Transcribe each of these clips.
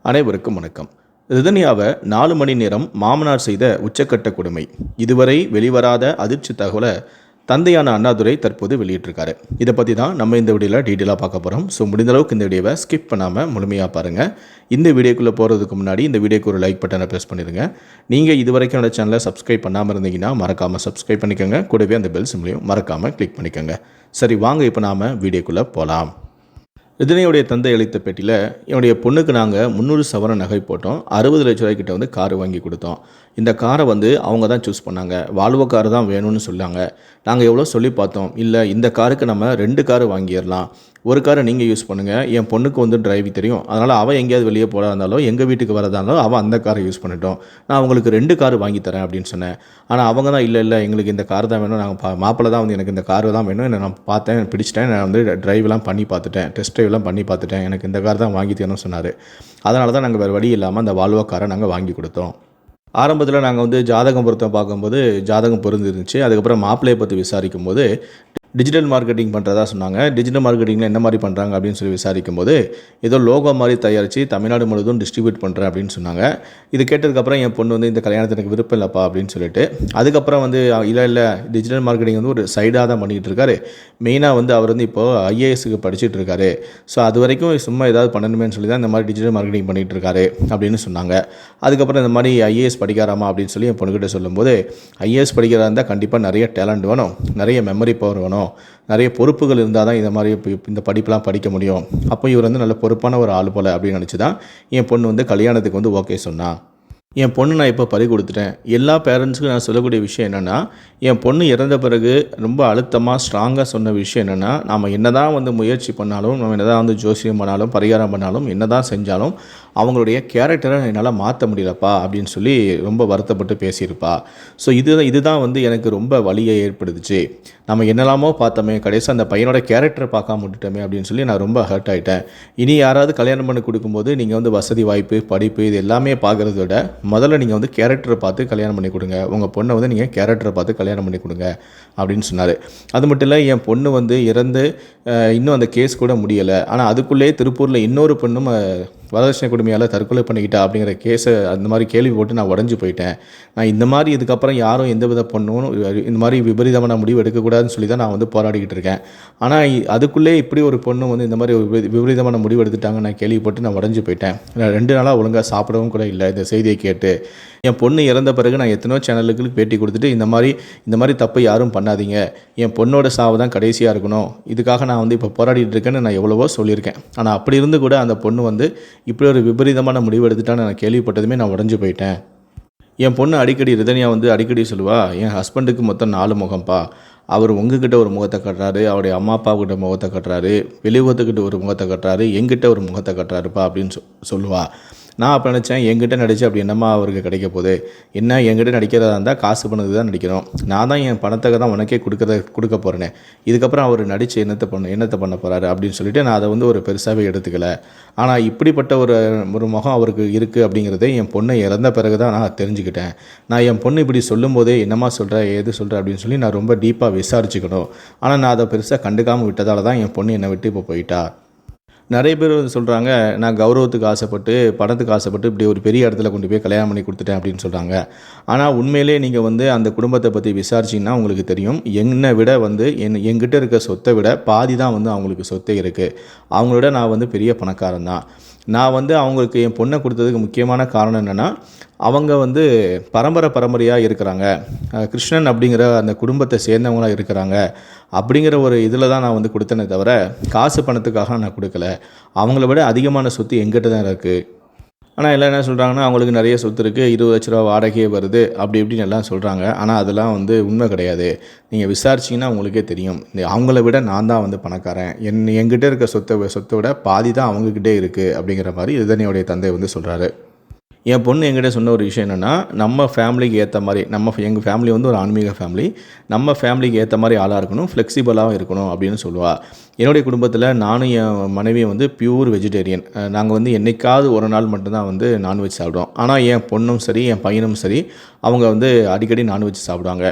அனைவருக்கும் வணக்கம். ரிதன்யாவை 4 மணி நேரம் மாமனார் செய்த உச்சக்கட்ட கொடுமை. இதுவரை வெளிவராத அதிர்ச்சி தகவலை தந்தையான அண்ணாதுரை தற்போது வெளியிட்டிருக்காரு. இதை பற்றி தான் நம்ம இந்த வீடியோவில் டீட்டெயிலாக பார்க்க போகிறோம். ஸோ முடிந்த அளவுக்கு இந்த வீடியோவை ஸ்கிப் பண்ணாமல் முழுமையாக பாருங்கள். இந்த வீடியோக்குள்ளே போகிறதுக்கு முன்னாடி இந்த வீடியோக்கு ஒரு லைக் பட்டனை ப்ரெஸ் பண்ணிடுங்க. நீங்கள் இது வரைக்கும் என்னோட சேனலை சப்ஸ்கிரைப் பண்ணாமல் இருந்தீங்கன்னா மறக்காமல் சப்ஸ்கிரைப் பண்ணிக்கோங்க. கூடவே அந்த பெல் சிம்லையும் மறக்காமல் கிளிக் பண்ணிக்கோங்க. சரி, வாங்க இப்போ நாம் வீடியோக்குள்ளே போகலாம். ரிதன்யாவுடைய தந்தை அளித்த பேட்டியில், என்னுடைய பொண்ணுக்கு நாங்கள் 300 சவரன் நகை போட்டோம், 60 லட்ச ரூபாய்க்கிட்ட வந்து கார் வாங்கி கொடுத்தோம். இந்த காரை வந்து அவங்க தான் சூஸ் பண்ணாங்க. வால்வோ கார் தான் வேணும்னு சொன்னாங்க. நாங்கள் எவ்வளோ சொல்லி பார்த்தோம். இல்லை, இந்த காருக்கு நம்ம 2 காரு வாங்கிடலாம், ஒரு காரை நீங்கள் யூஸ் பண்ணுங்கள். என் பொண்ணுக்கு வந்து டிரைவிங் தெரியும், அதனால் அவள் எங்கேயாவது வெளியே போகிறா இருந்தாலும் எங்கள் வீட்டுக்கு வரதா இருந்தாலும் அவள் அந்த காரை யூஸ் பண்ணிட்டோம். நான் உங்களுக்கு 2 காரு வாங்கி தரேன் அப்படின்னு சொன்னேன். ஆனால் அவங்க தான் இல்லை எங்களுக்கு இந்த கார் தான் வேணும், நாங்கள் மாப்பிள்ளை தான் வந்து எனக்கு இந்த கார் தான் வேணும், நான் பார்த்தேன், பிடிச்சிட்டேன், நான் வந்து டிரைவ்லாம் பண்ணி பார்த்துட்டேன், டெஸ்ட் ட்ரைவ்லாம் பண்ணி பார்த்துட்டேன், எனக்கு இந்த கார் தான் வாங்கி தரணும்னு சொன்னார். அதனால தான் நாங்கள் வேறு வழி இல்லாமல் அந்த வால்வோ காரை நாங்கள் வாங்கி கொடுத்தோம். ஆரம்பத்தில் நாங்கள் வந்து ஜாதகம் பொருத்தம் பார்க்கும்போது ஜாதகம் பொருந்துருந்துச்சு. அதுக்கப்புறம் மாப்பிள்ளையை பற்றி விசாரிக்கும் போது டிஜிட்டல் மார்க்கெட்டிங் பண்ணுறதா சொன்னாங்க. டிஜிட்டல் மார்க்கெட்டிங்கில் என்ன மாதிரி பண்ணுறாங்க அப்படின்னு சொல்லி விசாரிக்கும் போது ஏதோ லோகோ மாதிரி தயாரித்து தமிழ்நாடு முழுவதும் டிஸ்ட்ரிபியூட் பண்ணுறேன் அப்படின்னு சொன்னாங்க. இது கேட்டதுக்கப்புறம் என் பொண்ணு வந்து இந்த கல்யாணத்துக்கு எனக்கு விருப்பம் இல்லைப்பா அப்படின்னு சொல்லிட்டு, அதுக்கப்புறம் வந்து இல்லை டிஜிட்டல் மார்க்கெட்டிங் வந்து ஒரு சைடாக தான் பண்ணிகிட்டு இருக்காரு. மெயினாக வந்து அவர் வந்து இப்போது ஐஏஎஸ்க்கு படிச்சுட்டு இருக்காரு. ஸோ அது வரைக்கும் சும்மா ஏதாவது பண்ணணுமேனு சொல்லி தான் இந்த மாதிரி டிஜிட்டல் மார்க்கெட்டிங் பண்ணிகிட்டு இருக்காரு அப்படின்னு சொன்னாங்க. அதுக்கப்புறம் இந்த மாதிரி ஐஏஎஸ் படிக்காராமா அப்படின்னு சொல்லி என் பொண்ணுக்கிட்ட சொல்லும்போது, ஐஏஎஸ் படிக்கிறதா இருந்தால் கண்டிப்பாக நிறைய டேலண்ட் வேணும், நிறைய மெமரி பவர் வேணும், நிறைய பொறுப்புகள் இருந்தால் தான் இந்த மாதிரி இந்த படிப்பெலாம் படிக்க முடியும். அப்போ இவர் வந்து நல்ல பொறுப்பான ஒரு ஆள் போல் அப்படின்னு நினச்சி தான் என் பொண்ணு வந்து கல்யாணத்துக்கு வந்து ஓகே சொன்னா. என் பொண்ணு நான் இப்போ பறி கொடுத்துட்டேன். எல்லா பேரண்ட்ஸுக்கும் நான் சொல்லக்கூடிய விஷயம் என்னென்னா, என் பொண்ணு இறந்த பிறகு ரொம்ப அழுத்தமாக ஸ்ட்ராங்காக சொன்ன விஷயம் என்னென்னா, நம்ம என்ன தான் வந்து முயற்சி பண்ணாலும், நம்ம என்ன தான் வந்து ஜோசியம் பண்ணாலும், பரிகாரம் பண்ணாலும், என்ன தான் செஞ்சாலும் அவங்களுடைய கேரக்டரை என்னால் மாற்ற முடியலப்பா அப்படின்னு சொல்லி ரொம்ப வருத்தப்பட்டு பேசியிருப்பா. ஸோ இதுதான் வந்து எனக்கு ரொம்ப வலியை ஏற்படுத்துச்சு. நம்ம என்னெல்லாமோ பார்த்தோமே, கடைசியாக அந்த பையனோட கேரக்டரை பார்க்காம விட்டுட்டோமே அப்படின்னு சொல்லி நான் ரொம்ப ஹர்ட் ஆகிட்டேன். இனி யாராவது கல்யாணம் பண்ணி கொடுக்கும்போது நீங்கள் வந்து வசதி வாய்ப்பு, படிப்பு இது எல்லாமே பார்க்குறத விட முதல்ல நீங்கள் வந்து கேரக்டரை பார்த்து கல்யாணம் பண்ணி கொடுங்க. உங்கள் பொண்ணை வந்து நீங்கள் கேரக்டரை பார்த்து கல்யாணம் பண்ணி கொடுங்க அப்படின்னு சொன்னார். அது மட்டும் இல்லை, என் பொண்ணு வந்து இறந்து இன்னும் அந்த கேஸ் கூட முடியலை. ஆனால் அதுக்குள்ளேயே திருப்பூரில் இன்னொரு பொண்ணும் வரதட்சணை கொடுமையால் தற்கொலை பண்ணிக்கிட்டா அப்படிங்கிற கேஸை அந்த மாதிரி கேள்வி போட்டு நான் உடஞ்சி போயிட்டேன். நான் இந்த மாதிரி இதுக்கப்புறம் யாரும் எந்த வித பொண்ணும் இந்த மாதிரி விபரீதமான முடிவு எடுக்கக்கூடாதுன்னு சொல்லி தான் நான் வந்து போராடிக்கிட்டு இருக்கேன். ஆனால் அதுக்குள்ளே இப்படி ஒரு பொண்ணு வந்து இந்த மாதிரி ஒரு விபரீதமான முடிவு எடுத்துட்டாங்க நான் கேள்விப்பட்டு நான் உடஞ்சி போயிட்டேன். நான் 2 நாளாக ஒழுங்காக சாப்பிடவும் கூட இல்லை இந்த செய்தியை கேட்டு. என் பொண்ணு இறந்த பிறகு நான் எத்தனையோ சேனலுக்கு பேட்டி கொடுத்துட்டு இந்த மாதிரி தப்பு யாரும் பண்ணாதீங்க, என் பொண்ணோட சாவு தான் கடைசியாக இருக்கணும், இதுக்காக நான் வந்து இப்போ போராடிட்டு இருக்கேன்னு நான் எவ்வளவோ சொல்லியிருக்கேன். ஆனால் அப்படி இருந்து கூட அந்த பொண்ணு வந்து இப்படி ஒரு விபரீதமான முடிவு எடுத்துட்டான்னு நான் கேள்விப்பட்டதுமே நான் உடஞ்சி போயிட்டேன். என் பொண்ணு அடிக்கடி ரிதன்யா வந்து அடிக்கடி சொல்லுவா, என் ஹஸ்பண்டுக்கு மொத்தம் 4 முகம்ப்பா, அவர் உங்ககிட்ட ஒரு முகத்தை கட்டுறாரு, அவருடைய அம்மா அப்பாவுக்கிட்ட முகத்தை கட்டுறாரு, வெளியுறத்துக்கிட்ட ஒரு முகத்தை கட்டுறாரு, எங்கிட்ட ஒரு முகத்தை கட்டுறாருப்பா அப்படின்னு சொல்லுவா. நான் அப்போ நினச்சேன், என்கிட்ட நடித்து அப்படி என்னம்மா அவருக்கு கிடைக்க போகுது, என்ன என்கிட்ட நடிக்கிறதா இருந்தால் காசு பண்ணது தான் நடிக்கிறோம், நான் தான் என் பணத்தை தான் உனக்கே கொடுக்க போகிறேனே, இதுக்கப்புறம் அவர் நடித்து என்னத்தை பண்ண போகிறாரு அப்படின்னு சொல்லிட்டு நான் அதை வந்து ஒரு பெருசாகவே எடுத்துக்கலை. ஆனால் இப்படிப்பட்ட ஒரு முகம் அவருக்கு இருக்குது அப்படிங்கிறதே என் பொண்ணை இறந்த பிறகு தான் நான் தெரிஞ்சுக்கிட்டேன். நான் என் பொண்ணு இப்படி சொல்லும்போதே என்னம்மா சொல்கிற, ஏது சொல்கிற அப்படின்னு சொல்லி நான் ரொம்ப டீப்பாக விசாரிச்சுக்கணும். ஆனால் நான் அதை பெருசாக கண்டுக்காமல் விட்டதால் தான் என் பொண்ணு என்னை விட்டு இப்போ போயிட்டா. நிறைய பேர் வந்து சொல்கிறாங்க, நான் கௌரவத்துக்கு ஆசைப்பட்டு, பணத்துக்கு ஆசைப்பட்டு இப்படி ஒரு பெரிய இடத்துல கொண்டு போய் கல்யாணம் பண்ணி கொடுத்துட்டேன் அப்படின்னு சொல்கிறாங்க. ஆனால் உண்மையிலே நீங்கள் வந்து அந்த குடும்பத்தை பற்றி விசாரிச்சிங்கன்னா உங்களுக்கு தெரியும், என்னை விட வந்து என்கிட்ட இருக்க சொத்தை விட பாதி தான் வந்து அவங்களுக்கு சொத்தே இருக்குது. அவங்களோட நான் வந்து பெரிய பணக்காரன் தான். நான் வந்து அவங்களுக்கு என் பொண்ணை கொடுத்ததுக்கு முக்கியமான காரணம் என்னென்னா, அவங்க வந்து பரம்பரையாக இருக்கிறாங்க, கிருஷ்ணன் அப்படிங்கிற அந்த குடும்பத்தை சேர்ந்தவங்களாக இருக்கிறாங்க அப்படிங்கிற ஒரு இதில் தான் நான் வந்து கொடுத்தேனே தவிர காசு பணத்துக்காக நான் கொடுக்கல. அவங்கள விட அதிகமான சொத்து எங்கிட்ட தான் இருக்குது. ஆனால் எல்லாம் என்ன சொல்கிறாங்கன்னா, அவங்களுக்கு நிறைய சொத்து இருக்குது, 20 லட்ச ரூபா வாடகையே வருது அப்படி இப்படின்னு எல்லாம் சொல்கிறாங்க. ஆனால் அதெல்லாம் வந்து உண்மை கிடையாது. நீங்கள் விசாரிச்சிங்கன்னா உங்களுக்கே தெரியும், அவங்கள விட நான் தான் வந்து பணக்காரன், என்கிட்ட இருக்க சொத்தை விட பாதி தான் அவங்கக்கிட்டே இருக்குது அப்படிங்கிற மாதிரி ரிதன்யாவுடைய தந்தை வந்து சொல்கிறாரு. என் பொண்ணு என்கிட்ட சொன்ன ஒரு விஷயம் என்னென்னா, நம்ம ஃபேமிலிக்கு ஏற்ற மாதிரி, எங்கள் ஃபேமிலி வந்து ஒரு ஆன்மீக ஃபேமிலி, நம்ம ஃபேமிலிக்கு ஏற்ற மாதிரி ஆளாக இருக்கணும், ஃப்ளெக்சிபிளாகவும் இருக்கணும் அப்படின்னு சொல்லுவாள். என்னுடைய குடும்பத்தில் நானும் என் மனைவியும் வந்து பியூர் வெஜிடேரியன். நாங்கள் வந்து என்னைக்காவது ஒரு நாள் மட்டும்தான் வந்து நான்வெஜ் சாப்பிடுவோம். ஆனால் என் பொண்ணும் சரி, என் பையனும் சரி, அவங்க வந்து அடிக்கடி நான்வெஜ் சாப்பிடுவாங்க.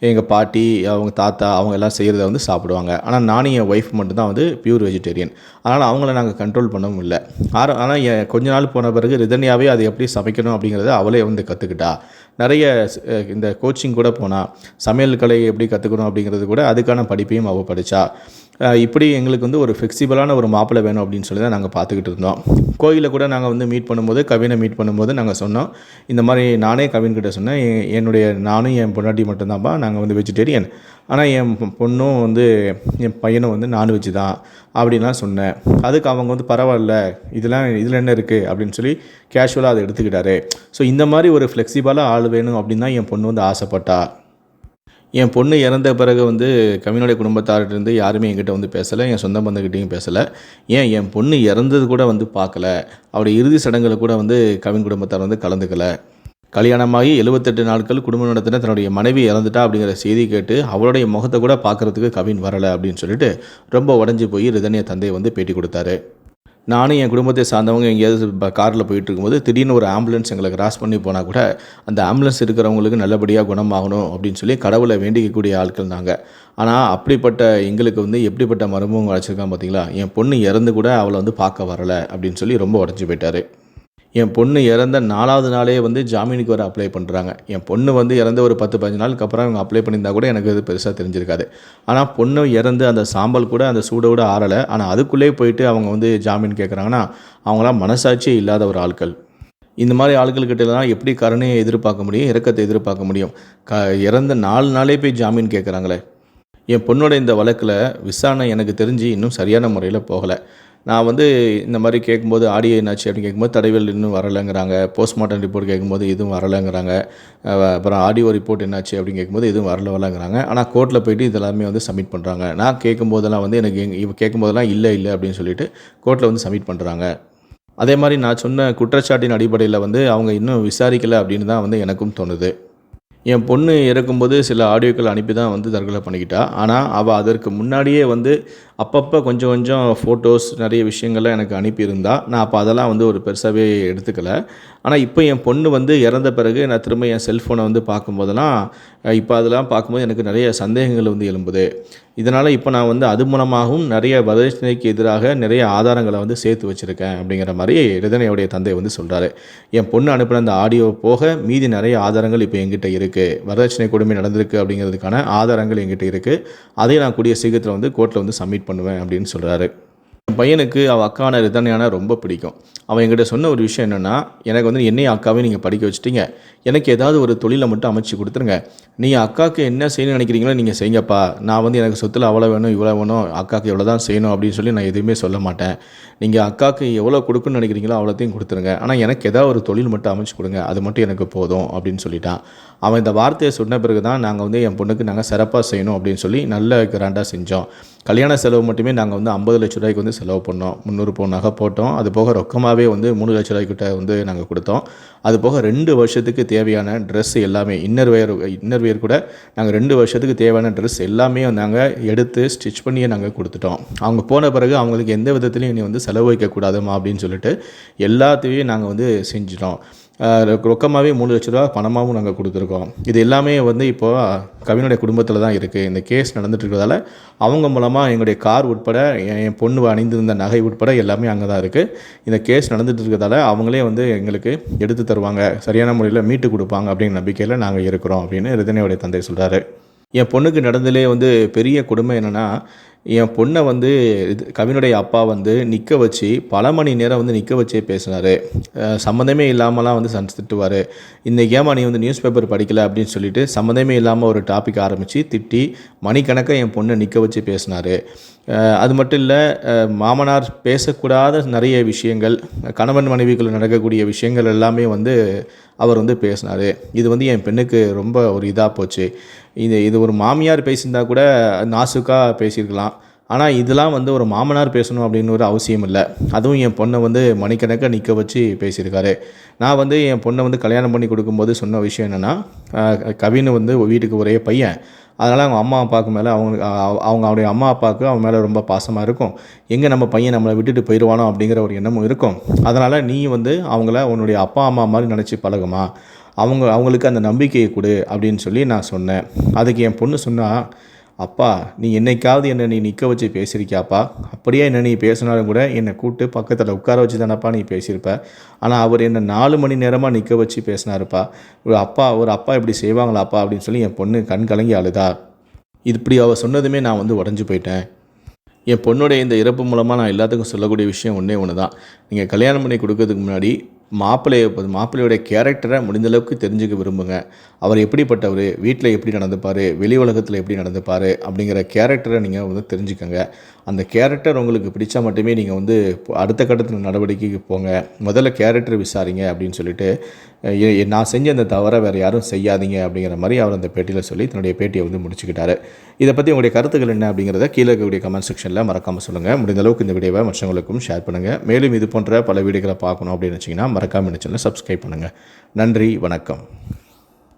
எங்கள் பாட்டி, அவங்க தாத்தா அவங்க எல்லாம் செய்கிறத வந்து சாப்பிடுவாங்க. ஆனால் நானும் என் ஒய்ஃப் மட்டும்தான் வந்து பியூர் வெஜிடேரியன். அதனால் அவங்கள நாங்கள் கண்ட்ரோல் பண்ணவும் இல்லை. ஆனால் கொஞ்ச நாள் போன பிறகு ரிதன்யாவே அதை எப்படி சமைக்கணும் அப்படிங்கிறத அவளே வந்து கற்றுக்கிட்டா. நிறைய இந்த கோச்சிங் கூட போனா, சமையல் கலை எப்படி கற்றுக்கணும் அப்படிங்கிறது கூட அதுக்கான படிப்பையும் அவள் படித்தா. இப்படி எங்களுக்கு வந்து ஒரு ஃப்ளெக்சிபிளான ஒரு மாப்பிள்ளை வேணும் அப்படின்னு சொல்லி தான் நாங்கள் பார்த்துக்கிட்டு இருந்தோம். கோயிலில் கூட நாங்கள் வந்து மீட் பண்ணும்போது, கவினை மீட் பண்ணும்போது நாங்கள் சொன்னோம், இந்த மாதிரி நானே கவின்கிட்ட சொன்னேன், நானும் என் பொண்டாட்டி மட்டும்தான்ப்பா நாங்கள் வந்து வெஜிடேரியன். ஆனால் என் பொண்ணும் வந்து என் பையனும் வந்து நான்வெஜ் தான் அப்படின்லாம் சொன்னேன். அதுக்கு அவங்க வந்து பரவாயில்ல, இதில் என்ன இருக்குது அப்படின்னு சொல்லி கேஷுவலாக அதை எடுத்துக்கிட்டாரு. ஸோ இந்த மாதிரி ஒரு ஃப்ளெக்சிபிளாக ஆள் வேணும் அப்படின்னு தான் என் பொண்ணு வந்து ஆசைப்பட்டா. என் பொண்ணு இறந்த பிறகு வந்து கவினுடைய குடும்பத்தார்கிட்டருந்து யாருமே என்கிட்ட வந்து பேசலை, என் சொந்த பந்தக்கிட்டையும் பேசலை. என் பொண்ணு இறந்தது கூட வந்து பார்க்கல. அவருடைய இறுதி சடங்குல கூட வந்து கவின் குடும்பத்தார் வந்து கலந்துக்கலை. கல்யாணமாகி 78 நாட்கள் குடும்பம் நடத்தின தன்னுடைய மனைவி இறந்துட்டா அப்படிங்கிற செய்தி கேட்டு அவளுடைய முகத்தை கூட பார்க்குறதுக்கு கவின் வரலை அப்படின்னு சொல்லிட்டு ரொம்ப உடஞ்சி போய் ரிதன்யா தந்தை வந்து பேட்டி கொடுத்தாரு. நானும் என் குடும்பத்தை சார்ந்தவங்க எங்கேயாவது காரில் போயிட்டு இருக்கும்போது திடீர்னு ஒரு ஆம்புலன்ஸ் எங்களை கிராஸ் பண்ணி போனால் கூட அந்த ஆம்புலன்ஸ் இருக்கிறவங்களுக்கு நல்லபடியாக குணமாகணும் அப்படின்னு சொல்லி கடவுளை வேண்டிக்கக்கூடிய ஆட்கள் நாங்கள். ஆனால் அப்படிப்பட்ட எங்களுக்கு வந்து எப்படிப்பட்ட மர்மம் வச்சுருக்கான் பார்த்தீங்களா, என் பொண்ணு இறந்து கூட அவளை வந்து பார்க்க வரலை அப்படின்னு சொல்லி ரொம்ப உடஞ்சி போயிட்டார். என் பொண்ணு இறந்த 4வது நாளே வந்து ஜாமீனுக்கு வர அப்ளை பண்ணுறாங்க. என் பொண்ணு வந்து இறந்த ஒரு 10-15 நாளுக்கு அப்புறம் அவங்க அப்ளை பண்ணியிருந்தா கூட எனக்கு அது பெருசாக தெரிஞ்சிருக்காது. ஆனால் பொண்ணு இறந்து அந்த சாம்பல் கூட அந்த சூடோட ஆறலை. ஆனால் அதுக்குள்ளேயே போயிட்டு அவங்க வந்து ஜாமீன் கேட்குறாங்கன்னா அவங்களாம் மனசாட்சியே இல்லாத ஒரு ஆட்கள். இந்த மாதிரி ஆட்கள்கிட்ட தான் எப்படி கருணையை எதிர்பார்க்க முடியும், இரக்கத்தை எதிர்பார்க்க முடியும்? இறந்த 4 நாளே போய் ஜாமீன் கேட்குறாங்களே. என் பொண்ணோட இந்த வழக்கில் விசாரணை எனக்கு தெரிஞ்சு இன்னும் சரியான முறையில் போகலை. நான் வந்து இந்த மாதிரி கேட்கும்போது ஆடியோ என்னாச்சு அப்படின்னு கேட்கும்போது தடவியல் இன்னும் வரலைங்கிறாங்க. போஸ்ட்மார்ட்டம் ரிப்போர்ட் கேட்கும்போது எதுவும் வரலைங்கிறாங்க. அப்புறம் ஆடியோ ரிப்போர்ட் என்னாச்சு அப்படின்னு கேட்கும்போது எதுவும் வரலங்கிறாங்க. ஆனால் கோர்ட்டில் போய்ட்டு இதெல்லாமே வந்து சப்மிட் பண்ணுறாங்க. நான் கேட்கும்போதெல்லாம் வந்து எனக்கு கேட்கும்போதெல்லாம் இல்லை அப்படின்னு சொல்லிட்டு கோர்ட்டில் வந்து சப்மிட் பண்ணுறாங்க. அதே மாதிரி நான் சொன்ன குற்றச்சாட்டின் அடிப்படையில் வந்து அவங்க இன்னும் விசாரிக்கலை அப்படின்னு தான் வந்து எனக்கும் தோணுது. என் பொண்ணு இறக்கும்போது சில ஆடியோக்கள் அனுப்பி தான் வந்து தற்கொலை பண்ணிக்கிட்டா. ஆனால் அவள் அதற்கு முன்னாடியே வந்து அப்பப்போ கொஞ்சம் கொஞ்சம் ஃபோட்டோஸ் நிறைய விஷயங்கள்லாம் எனக்கு அனுப்பியிருந்தா. நான் அப்போ அதெல்லாம் வந்து ஒரு பெருசாகவே எடுத்துக்கலை. ஆனால் இப்போ என் பொண்ணு வந்து இறந்த பிறகு நான் திரும்ப என் செல்ஃபோனை வந்து பார்க்கும்போதெல்லாம் இப்போ அதெல்லாம் பார்க்கும்போது எனக்கு நிறைய சந்தேகங்கள் வந்து எழும்புது. இதனால் இப்போ நான் வந்து அது மூலமாகவும் நிறைய வரதட்சணைக்கு எதிராக நிறைய ஆதாரங்களை வந்து சேர்த்து வச்சுருக்கேன் அப்படிங்கிற மாதிரி ரிதனையோடைய தந்தை வந்து சொல்கிறாரு. என் பொண்ணு அனுப்பின அந்த ஆடியோ போக மீதி நிறைய ஆதாரங்கள் இப்போ என்கிட்ட இருக்குது. வரதட்சணை கொடுமை நடந்திருக்கு அப்படிங்கிறதுக்கான ஆதாரங்கள் என்கிட்ட இருக்குது. அதையும் நான் கூடிய சீக்கிரத்தில் வந்து கோர்ட்டில் வந்து சப்மிட் பண்ணுவேன் அப்படின்னு சொல்கிறாரு. என் பையனுக்கு அவள் அக்கான ரிதன்யானா ரொம்ப பிடிக்கும். அவன் என்கிட்ட சொன்ன ஒரு விஷயம் என்னென்னா, எனக்கு வந்து என்னையும் அக்காவையும் நீங்கள் படிக்க வச்சுட்டீங்க, எனக்கு ஏதாவது ஒரு தொழிலை மட்டும் அமைச்சு கொடுத்துருங்க. நீங்கள் அக்காவுக்கு என்ன செய்யணும்னு நினைக்கிறீங்களோ நீங்கள் செய்யுங்கப்பா. நான் வந்து எனக்கு சொத்தில் அவ்வளோ வேணும் இவ்வளோ வேணும், அக்காவுக்கு எவ்வளோ தான் செய்யணும் அப்படின்னு சொல்லி நான் எதுவுமே சொல்ல மாட்டேன். நீங்கள் அக்காவுக்கு எவ்வளோ கொடுக்குன்னு நினைக்கிறீங்களோ அவ்வளோத்தையும் கொடுத்துருங்க. ஆனால் எனக்கு ஏதாவது ஒரு தொழில் மட்டும் அமைச்சு கொடுங்க, அது மட்டும் எனக்கு போதும் அப்படின்னு சொல்லிட்டான். அவன் இந்த வார்த்தையை சொன்ன பிறகு தான் நாங்கள் வந்து என் பொண்ணுக்கு நாங்கள் சிறப்பாக செய்யணும் அப்படின்னு சொல்லி நல்ல கிராண்டாக செஞ்சோம். கல்யாண செலவு மட்டுமே நாங்கள் வந்து 50 லட்ச ரூபாய்க்கு வந்து செலவு பண்ணோம். 300 பவுன் நகை போட்டோம். அது போக ரொக்கமாகவே வந்து 3 லட்ச ரூபாய்க்கிட்ட வந்து நாங்கள் கொடுத்தோம். அது போக 2 வருஷத்துக்கு தேவையான ட்ரெஸ் எல்லாமே இன்னர்வேர் கூட நாங்கள் 2 வருஷத்துக்கு தேவையான ட்ரெஸ் எல்லாமே நாங்கள் எடுத்து ஸ்டிச் பண்ணியே நாங்கள் கொடுத்துட்டோம். அவங்க போன பிறகு அவங்களுக்கு எந்த விதத்துலையும் இனி வந்து செலவு வைக்கக்கூடாதுமா அப்படின்னு சொல்லிட்டு எல்லாத்தையும் நாங்கள் வந்து செஞ்சிட்டோம். ரொக்கமாகவே 3 லட்ச ரூபா பணமாகவும் நாங்கள் கொடுத்துருக்கோம். இது எல்லாமே வந்து இப்போது கவினுடைய குடும்பத்தில் தான் இருக்குது. இந்த கேஸ் நடந்துட்டு இருக்கிறதால அவங்க மூலமாக எங்களுடைய கார் உட்பட என் பொண்ணு அணிந்திருந்த நகை உட்பட எல்லாமே அங்கே தான் இருக்குது. இந்த கேஸ் நடந்துட்டு இருக்கிறதால அவங்களே வந்து எங்களுக்கு எடுத்து தருவாங்க, சரியான முறையில் மீட்டு கொடுப்பாங்க அப்படிங்கிற நம்பிக்கையில் நாங்கள் இருக்கிறோம் அப்படின்னு ரிதனையோடைய தந்தை சொல்கிறாரு. என் பொண்ணுக்கு நடந்ததிலே வந்து பெரிய கொடுமை என்னென்னா, என் பொண்ணை வந்து கவினுடைய அப்பா வந்து நிற்க வச்சு பல மணி நேரம் வந்து நிற்க வச்சே பேசினார். சம்மந்தமே இல்லாமலாம் வந்து திட்டுவார். இன்றைக்கி ஏமா நீ வந்து நியூஸ் பேப்பர் படிக்கலை அப்படின்னு சொல்லிட்டு சம்மந்தமே இல்லாமல் ஒரு டாபிக் ஆரம்பித்து திட்டி மணிக்கணக்காக என் பொண்ணை நிற்க வச்சு பேசினார். அது மட்டும் இல்லை, மாமனார் பேசக்கூடாத நிறைய விஷயங்கள், கணவன் மனைவிக்குள்ள நடக்கக்கூடிய விஷயங்கள் எல்லாமே வந்து அவர் வந்து பேசினார். இது வந்து என் பெண்ணுக்கு ரொம்ப ஒரு இதாக போச்சு. இது ஒரு மாமியார் பேசியிருந்தா கூட நாசுக்காக பேசியிருக்கலாம். ஆனால் இதெல்லாம் வந்து ஒரு மாமனார் பேசணும் அப்படின்னு ஒரு அவசியம் இல்லை. அதுவும் என் பொண்ணை வந்து மணிக்கணக்காக நிற்க வச்சு பேசியிருக்காரு. நான் வந்து என் பொண்ணை வந்து கல்யாணம் பண்ணி கொடுக்கும்போது சொன்ன விஷயம் என்னென்னா, கவின் வந்து வீட்டுக்கு ஒரே பையன், அதனால் அவங்க அம்மா அப்பாவுக்கு மேலே அவங்களுடைய அம்மா அப்பாவுக்கு அவன் மேலே ரொம்ப பாசமாக இருக்கும். எங்கே நம்ம பையன் நம்மளை விட்டுட்டு போயிடுவானோ அப்படிங்கிற ஒரு எண்ணமும் இருக்கும். அதனால் நீ வந்து அவங்கள உன்னுடைய அப்பா அம்மா மாதிரி நினச்சி பழகுமா, அவங்களுக்கு அந்த நம்பிக்கையை கொடு அப்படின்னு சொல்லி நான் சொன்னேன். அதுக்கு என் பொண்ணு சொன்னா, அப்பா நீ என்னைக்காவது என்னை நீ நிற்க வச்சு பேசியிருக்கியாப்பா? அப்படியே என்ன நீ பேசினாலும் கூட என்னை கூப்பிட்டு பக்கத்தில் உட்கார வச்சு தானப்பா நீ பேசியிருப்ப. ஆனால் அவர் என்னை 4 மணி நேரமாக நிற்க வச்சு பேசினாருப்பா. ஒரு அப்பா இப்படி செய்வாங்களாப்பா அப்படின்னு சொல்லி என் பொண்ணு கண் கலங்கி அழுதா. இப்படி அவள் சொன்னதுமே நான் வந்து உடஞ்சி போயிட்டேன். என் பொண்ணுடைய இந்த இறப்பு மூலமாக நான் எல்லாத்துக்கும் சொல்லக்கூடிய விஷயம் ஒன்றே ஒன்று தான். நீங்கள் கல்யாணம் பண்ணி கொடுக்கறதுக்கு முன்னாடி மாப்பிள்ளையோடைய கேரக்டரை முடிந்தளவுக்கு தெரிஞ்சுக்க விரும்புங்க. அவர் எப்படிப்பட்டவர், வீட்டில் எப்படி நடந்துப்பார், வெளி உலகத்தில் எப்படி நடந்துப்பார் அப்படிங்கிற கேரக்டரை நீங்கள் வந்து தெரிஞ்சுக்கங்க. அந்த கேரக்டர் உங்களுக்கு பிடிச்சா மட்டுமே நீங்கள் வந்து அடுத்த கட்டத்தில் நடவடிக்கைக்கு போங்க. முதல்ல கேரக்டர் விசாரிங்க அப்படின்னு சொல்லிட்டு, நான் செஞ்ச அந்த தவறை வேறு யாரும் செய்யாதீங்க அப்படிங்கிற மாதிரி அவர் அந்த பேட்டியில் சொல்லி தன்னுடைய பேட்டியை வந்து முடிச்சுக்கிட்டாரு. இதை பற்றி உங்களுடைய கருத்துக்கள் என்ன அப்படிங்கிறத கீழே இருக்கக்கூடிய கமெண்ட் செக்ஷனில் மறக்காமல் சொல்லுங்கள். முடிந்த அளவுக்கு இந்த வீடியோவை மற்றவங்களுக்கும் ஷேர் பண்ணுங்கள். மேலும் இது போன்ற பல வீடியோக்களை பார்க்கணும் அப்படின்னு வச்சிங்கன்னா மறக்காமல் இந்த சேனலை சப்ஸ்கிரைப் பண்ணுங்கள். நன்றி, வணக்கம்.